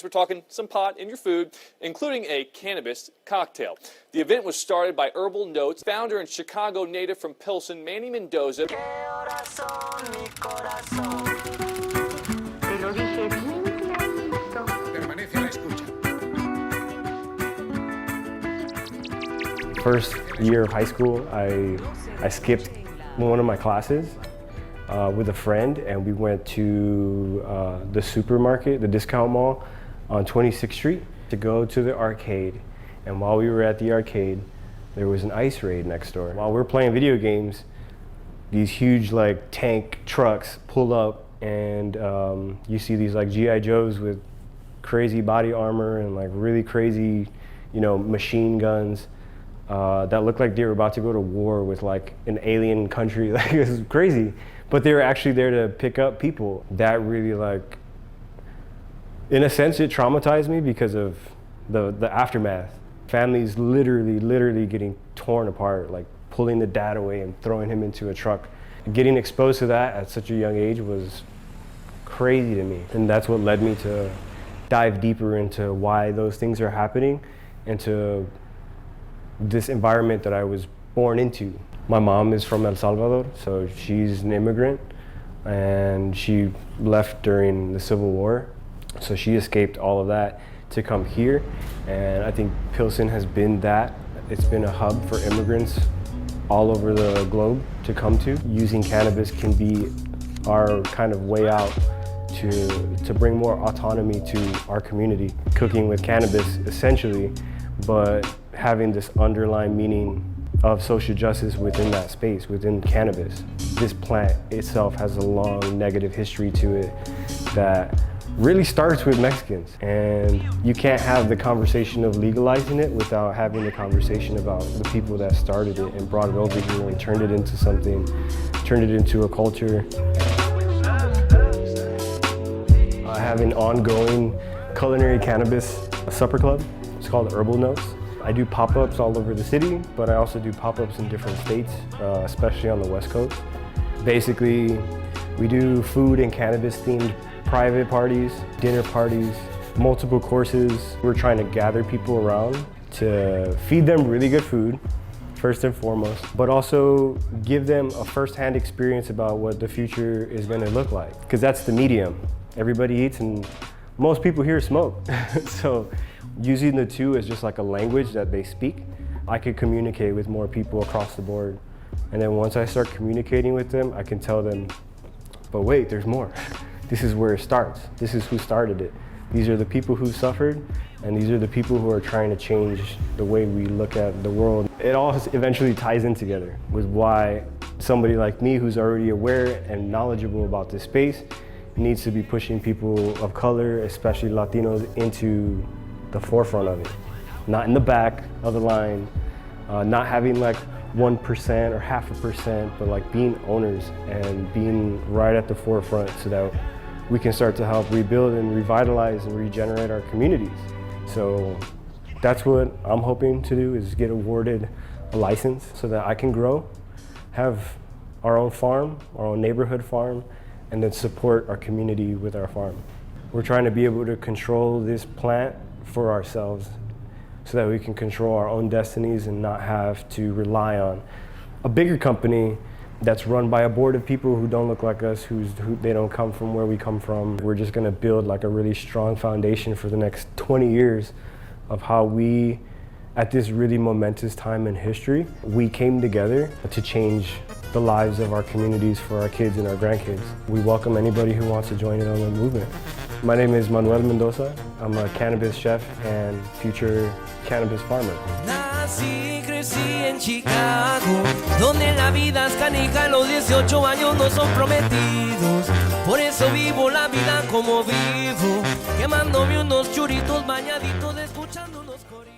We're talking some pot in your food, including a cannabis cocktail. The event was started by Herbal Notes, founder and Chicago native from Pilsen, Manny Mendoza. First year of high school, I skipped one of my classes with a friend, and we went to the supermarket, the discount mall on 26th Street to go to the arcade. And while we were at the arcade, there was an ice raid next door. While we're playing video games, these huge like tank trucks pull up, and you see these like G.I. Joes with crazy body armor and like really crazy, machine guns that looked like they were about to go to war with like an alien country. Like, it was crazy. But they were actually there to pick up people. That really, like, in a sense, it traumatized me because of the aftermath. Families literally getting torn apart, like pulling the dad away and throwing him into a truck. Getting exposed to that at such a young age was crazy to me. And that's what led me to dive deeper into why those things are happening and to this environment that I was born into. My mom is from El Salvador, so she's an immigrant, and she left during the Civil War. So she escaped all of that to come here, and I think Pilsen has been that. It's been a hub for immigrants all over the globe to come to. Using cannabis can be our kind of way out to bring more autonomy to our community. Cooking with cannabis, essentially, but having this underlying meaning of social justice within that space, within cannabis. This plant itself has a long negative history to it that really starts with Mexicans. And you can't have the conversation of legalizing it without having the conversation about the people that started it and brought it over here and turned it into something, turned it into a culture. I have an ongoing culinary cannabis supper club. It's called Herbal Notes. I do pop-ups all over the city, but I also do pop-ups in different states, especially on the West Coast. Basically, we do food and cannabis-themed private parties, dinner parties, multiple courses. We're trying to gather people around to feed them really good food, first and foremost, but also give them a first-hand experience about what the future is going to look like, because that's the medium. Everybody eats, and most people here smoke. So using the two as just like a language that they speak, I could communicate with more people across the board. And then once I start communicating with them, I can tell them, but wait, there's more. This is where it starts. This is who started it. These are the people who suffered, and these are the people who are trying to change the way we look at the world. It all eventually ties in together with why somebody like me, who's already aware and knowledgeable about this space, needs to be pushing people of color, especially Latinos, into the forefront of it. Not in the back of the line, not having like 1% or 0.5%, but like being owners and being right at the forefront so that we can start to help rebuild and revitalize and regenerate our communities. So that's what I'm hoping to do, is get awarded a license so that I can grow, have our own farm, our own neighborhood farm, and then support our community with our farm. We're trying to be able to control this plant for ourselves so that we can control our own destinies and not have to rely on a bigger company that's run by a board of people who don't look like us, who they don't come from where we come from. We're just gonna build like a really strong foundation for the next 20 years of how we, at this really momentous time in history, we came together to change the lives of our communities for our kids and our grandkids. We welcome anybody who wants to join in on the movement. My name is Manny Mendoza. I'm a cannabis chef and future cannabis farmer. Nací y crecí en Chicago, donde la vida es canija, los 18 años no son prometidos. Por eso vivo la vida como vivo, quemándome unos churitos bañaditos, escuchando unos coritos.